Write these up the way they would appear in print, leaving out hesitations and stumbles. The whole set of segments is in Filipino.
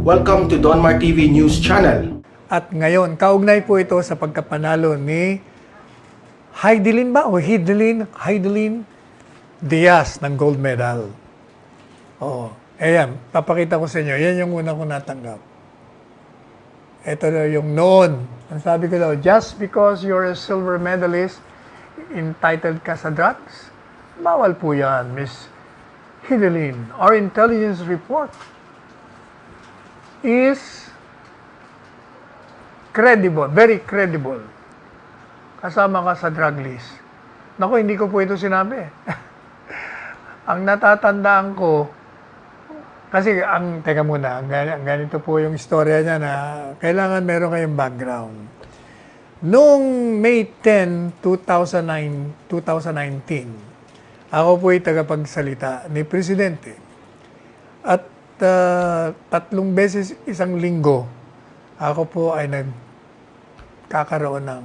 Welcome to Donmar TV News Channel. At ngayon, kaugnay po ito sa pagkapanalo ni Heidelin ba? O Heidelin Diaz ng gold medal. Oo. Ayan, papakita ko sa inyo. Yan yung una ko natanggap. Ito na yung noon. Ang sabi ko daw, just because you're a silver medalist, entitled ka sa drugs? Bawal po yan, Miss Heidelin. Our intelligence report is credible, very credible. Kasama ka sa drug list. Naku, hindi ko po ito sinabi. Ang natatandaan ko, kasi teka muna, ganito po yung istorya niya na kailangan meron kayong background. Noong May 10, 2019, ako po ay tagapagsalita ni Presidente. At 3 beses isang linggo, ako po ay nagkakaroon ng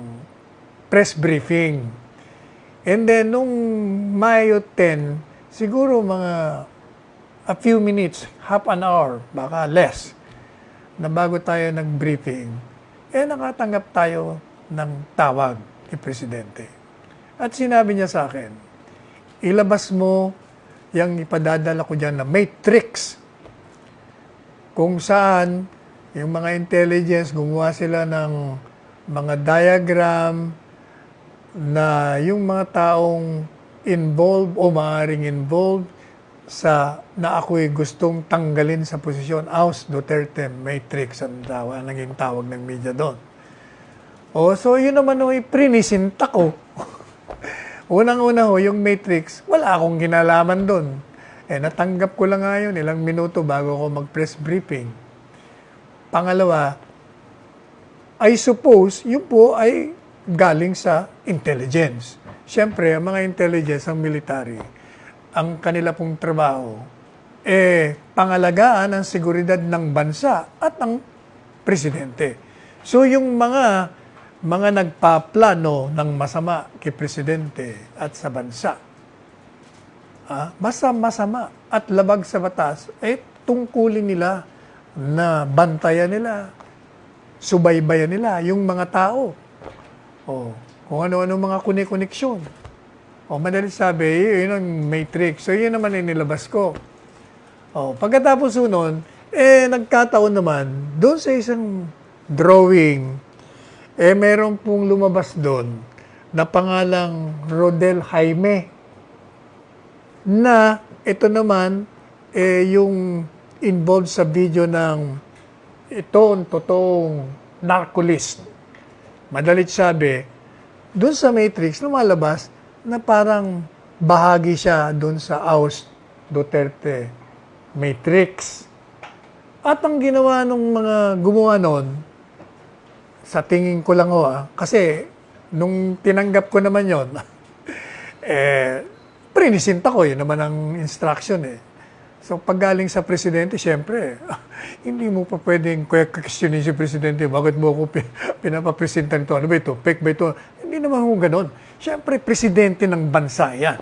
press briefing. And then, nung Mayo 10, siguro mga a few minutes, half an hour, baka less, na bago tayo nag-briefing, nakatanggap tayo ng tawag ni Presidente. At sinabi niya sa akin, ilabas mo yung ipadadala ko dyan na matrix kung saan yung mga intelligence, gumawa sila ng mga diagram na yung mga taong involved o maaaring involved sa na ako'y gustong tanggalin sa posisyon, Aus Duterte Matrix ang naging tawag ng media doon. So yun naman yung prinisinta ko. Unang-una yung Matrix, wala akong kinalaman doon. Natanggap ko lang nga yun, ilang minuto bago ako mag-press briefing. Pangalawa, I suppose, yun po ay galing sa intelligence. Siyempre, ang mga intelligence, ang military, ang kanila pong trabaho, pangalagaan ang seguridad ng bansa at ng presidente. So, yung mga nagpaplano ng masama kay presidente at sa bansa, masama at labag sa batas, tungkulin nila na bantayan nila, subaybayan nila yung mga tao. Kung ano-ano mga koneksyon. Madali sabi, yun ang matrix. So, yun naman yung nilabas ko. Pagkatapos nun, nagkataon naman, doon sa isang drawing, meron pong lumabas doon na pangalang Rodel Jaime, na ito naman, yung involved sa video ng itong totoong narcolist. Madalit sabi, doon sa Matrix, lumalabas na parang bahagi siya doon sa Aus Duterte Matrix. At ang ginawa ng mga gumawa noon, sa tingin ko lang kasi nung tinanggap ko naman yon, prinisinta ko, yun naman ang instruction So, pag galing sa presidente, siyempre, hindi mo pa pwedeng questionin si presidente, bakit mo ako pinapapresenta nito? Ano ba ito? Fake ba ito? Hindi naman ako ganon. Siyempre, presidente ng bansa yan.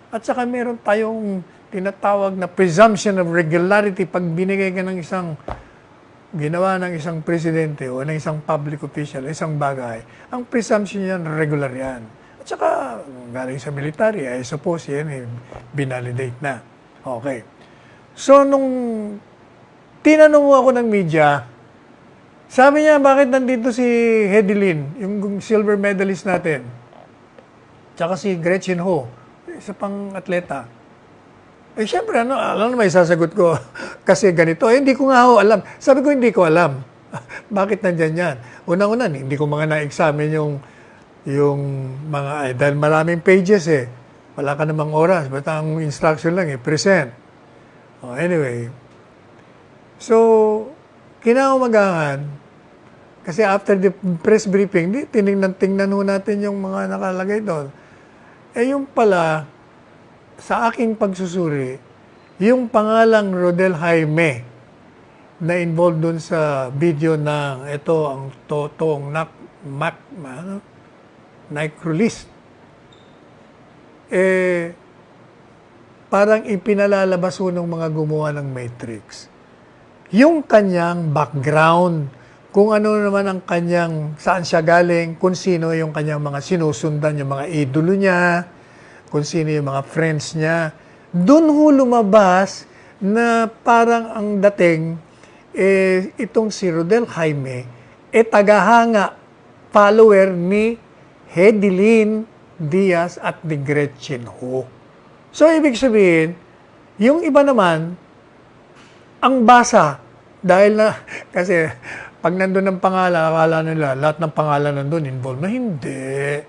At saka meron tayong tinatawag na presumption of regularity pag binigay ka ng ginawa ng isang presidente o ng isang public official, isang bagay. Ang presumption yan, regular yan. At saka, galing sa military, I suppose yan, binalidate na. Okay. So, nung tinanong ako ng media, sabi niya, bakit nandito si Heidelin, yung silver medalist natin? Tsaka si Gretchen Ho, isa pang atleta. Siyempre, alam na may sasagot ko. Kasi ganito, hindi ko nga alam. Sabi ko, hindi ko alam. Bakit nandyan yan? Unang-una, hindi ko mga na-examine yung mga, dahil maraming pages Wala ka namang oras. Basta ang instruction lang present. Anyway. So, kinaumagahan, kasi after the press briefing, tingnan ho natin yung mga nakalagay doon. Yung pala, sa aking pagsusuri, yung pangalang Rodel Jaime na involved doon sa video ng ito, ang totoong narcolist. Parang ipinalalabas ho ng mga gumawa ng Matrix. yung kanyang background, kung ano naman ang kanyang, saan siya galing, kung sino yung kanyang mga sinusundan, yung mga idolo niya, kung sino yung mga friends niya. Doon ho lumabas na parang ang dating, itong si Rodel Jaime, tagahanga, follower ni Hedilyn Diaz at ni Gretchen Ho. So, ibig sabihin, yung iba naman, ang basa, dahil na, kasi pag nandun ang pangalan, akala nila, lahat ng pangalan nandun involved na hindi.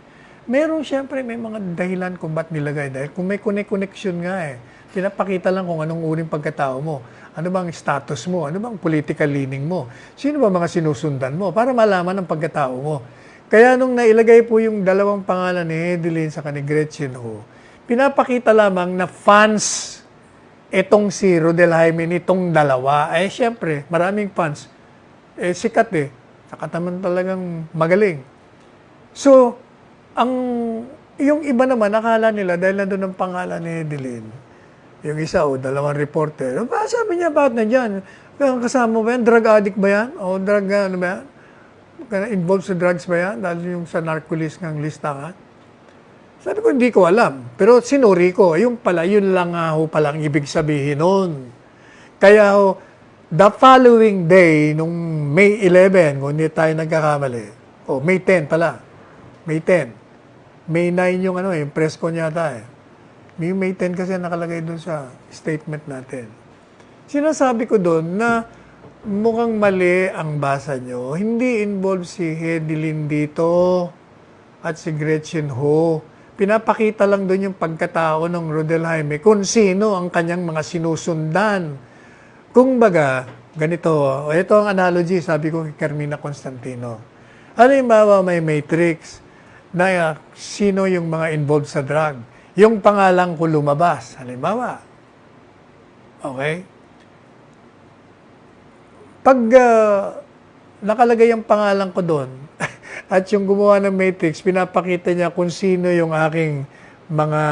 Meron siyempre, may mga dahilan kung ba't nilagay. Dahil kung may connection nga pinapakita lang kung anong uring pagkatao mo. Ano bang status mo? Ano bang political leaning mo? Sino ba mga sinusundan mo? Para malaman ang pagkatao mo. Kaya nung nailagay po yung dalawang pangalan ni Hedilyn sa ni Gretchen Ho, pinapakita lamang na fans itong si Rodel Jaime nitong dalawa. Siyempre, maraming fans. Sikat Saka naman talagang magaling. So, yung iba naman, nakala nila dahil nandun ang pangalan ni Hedilyn, yung isa dalawang reporter, sabi niya, bakit na dyan? Kasama ba yan? Drug addict ba yan? O drug, ano ba yan? Involved sa drugs ba yan? Dahil yung sa narcolis ng listahan. Sabi ko, hindi ko alam. Pero sinuri ko, yung pala, yun lang palang ibig sabihin nun. Kaya the following day, nung May 11, kung hindi tayo nagkakamali, May 10 pala. May 10. May 9 yung yung press con yata May 10 kasi nakalagay doon sa statement natin. Sinasabi ko doon na mukhang mali ang basa nyo. Hindi involved si Hedilyn dito at si Gretchen Ho. Pinapakita lang doon yung pagkatao ng Rodel Jaime kung sino ang kanyang mga sinusundan. Kung baga, ganito, ito ang analogy, sabi ko kay Carmina Constantino. Halimbawa, may matrix na sino yung mga involved sa drug. Yung pangalan ko lumabas, halimbawa. Okay? Pag nakalagay ang pangalan ko doon, at yung gumawa ng matrix, pinapakita niya kung sino yung aking mga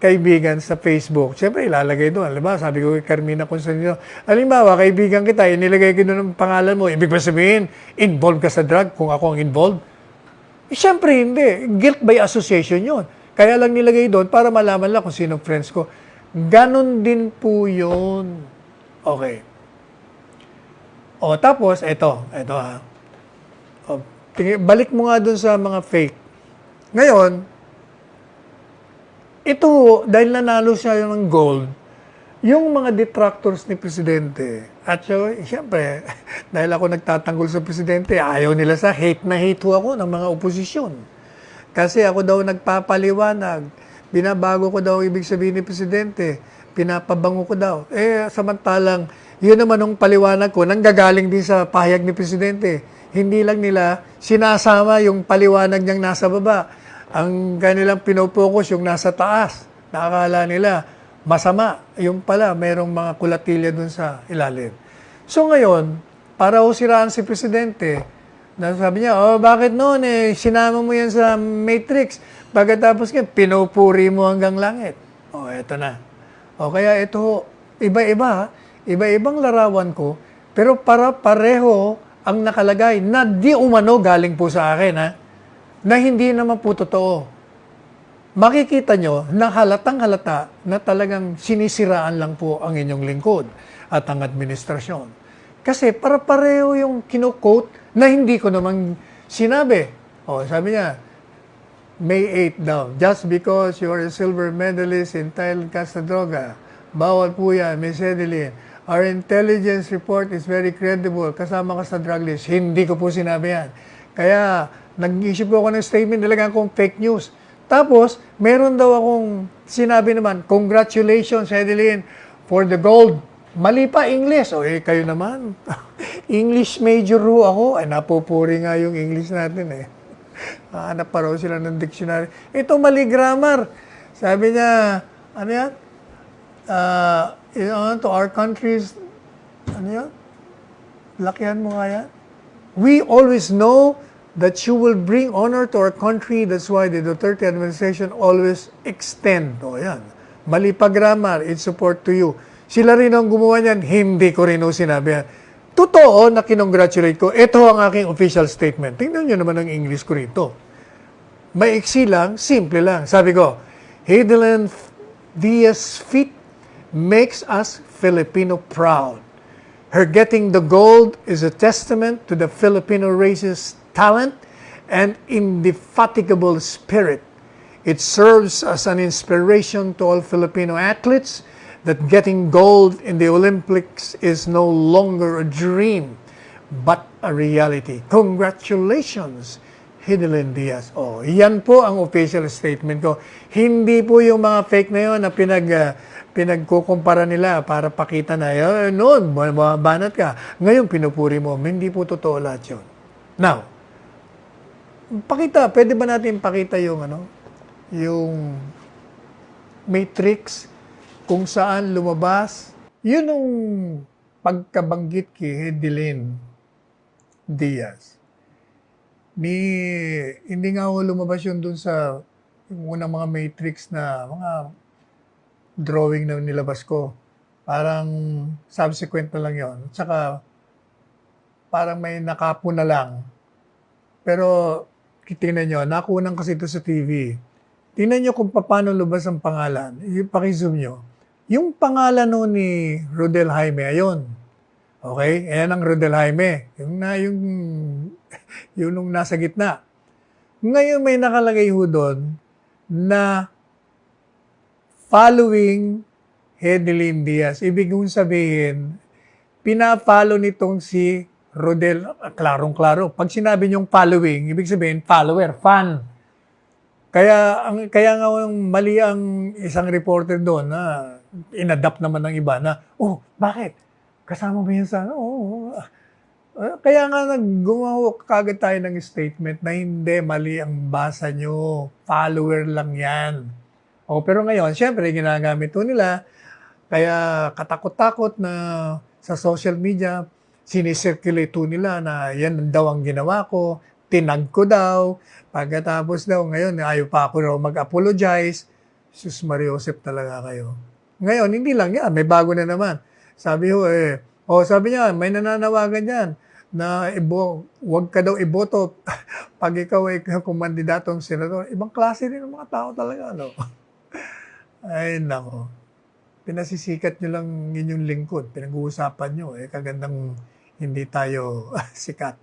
kaibigan sa Facebook. Siyempre, ilalagay doon. Halimbawa, sabi ko kay Carmina Constantino, halimbawa, kaibigan kita, inilagay ko doon ang pangalan mo. Ibig ba sabihin, involved ka sa drug kung ako ang involved? Siyempre, hindi. Guilt by association yun. Kaya lang nilagay doon para malaman lang kung sino friends ko. Ganon din po yun. Okay. Tapos, ito balik mo nga doon sa mga fake. Ngayon, ito, dahil nanalo siya ng gold, yung mga detractors ni Presidente, at siyempre, dahil ako nagtatanggol sa Presidente, ayaw nila sa hate na hate ako ng mga oposisyon. Kasi ako daw nagpapaliwanag, binabago ko daw ibig sabihin ni Presidente, pinapabango ko daw. Samantalang, yun naman yung paliwanag ko, nanggagaling din sa pahayag ni Presidente. Hindi lang nila sinasama yung paliwanag niyang nasa baba. Ang kanilang pinopokus yung nasa taas. Nakakala nila, masama. Yung pala, mayroong mga kulatilya dun sa ilalim. So ngayon, para siraan si Presidente, sabi niya, bakit noon sinama mo yan sa Matrix? Pagkatapos pinupuri mo hanggang langit. Eto na. Kaya ito, iba-ibang larawan ko, pero pareho ang nakalagay na di umano galing po sa akin, na hindi naman po totoo. Makikita nyo na halatang-halata na talagang sinisiraan lang po ang inyong lingkod at ang administrasyon. Kasi pareho yung kino-quote na hindi ko naman sinabi. Sabi niya, May 8 daw, just because you are a silver medalist entitled ka sa droga, bawal po yan, Ms. Hedilyn. Our intelligence report is very credible, kasama ka sa drug list. Hindi ko po sinabi yan. Kaya, nag-issue po ako ng statement, nilagyan kong fake news. Tapos, meron daw akong sinabi naman, congratulations, Hedilyn, for the gold. Mali pa, English. Kayo naman. English major ho ako. Napupuri nga yung English natin Hanap pa raw sila ng dictionary. Ito, mali grammar. Sabi niya, ano yan? To our countries, ano yan? Lakihan mo nga yan. We always know that you will bring honor to our country. That's why the Duterte administration always extend. Yan. Mali pa grammar, in support to you. Sila rin ang gumawa niyan, hindi ko rin sinabi yan. Totoo na kinongratulate ko. Ito ang aking official statement. Tingnan nyo naman ang English ko rito. Maiksi lang, simple lang. Sabi ko, Heidelin Diaz feat makes us Filipino proud. Her getting the gold is a testament to the Filipino race's talent and indefatigable spirit. It serves as an inspiration to all Filipino athletes that getting gold in the Olympics is no longer a dream, but a reality. Congratulations, Heidelin Diaz. Oh, yan po ang official statement ko. Hindi po yung mga fake na yun na pinagkukumpara nila para pakita na, noon, banat ka. Ngayon, pinupuri mo. Hindi po totoo lahat yun. Now, pwede ba natin pakita yung yung matrix kung saan lumabas? Yun ang pagkabanggit kay Heidelin Diaz. Hindi nga ako lumabas yun dun sa yung unang mga matrix na mga drawing na nilabas ko. Parang subsequent na lang yun. Tsaka parang may nakapo na lang. Pero tingnan nyo, nakunan kasi ito sa TV. Tingnan nyo kung paano lumabas ang pangalan. Pakizoom nyo. Yung pangalan no ni Rodel Jaime, ayun. Okay? Ayan ang Rodel Jaime. Yung nung nasa gitna. Ngayon may nakalagay ho doon na following Heidelin Diaz. Ibig kong sabihin, pina-follow nitong si Rodel, klarong-klaro. Pag sinabi niyong following, ibig sabihin follower, fan. Kaya nga mali ang isang reporter doon na inadapt naman ng iba na, bakit? Kasama mo yan sa, kaya nga gumawa kagad tayo ng statement na hindi, mali ang basa nyo. Follower lang yan. Pero ngayon, syempre, ginagamit to nila. Kaya katakot-takot na sa social media, sinicirculate to nila na yan daw ang ginawa ko. Tinag ko daw. Pagkatapos daw, ngayon, ayaw pa ako raw mag-apologize. Sus Mariosep talaga kayo. Ngayon, hindi lang yan. May bago na naman. Sabi sabi niya, may nananawagan yan na wag ka daw iboto pag ikaw ay kumandidatong senador. Ibang klase rin ng mga tao talaga, no? Ay, nako. Pinasisikat nyo lang inyong lingkod. Pinag-uusapan nyo. Kagandang hindi tayo sikat.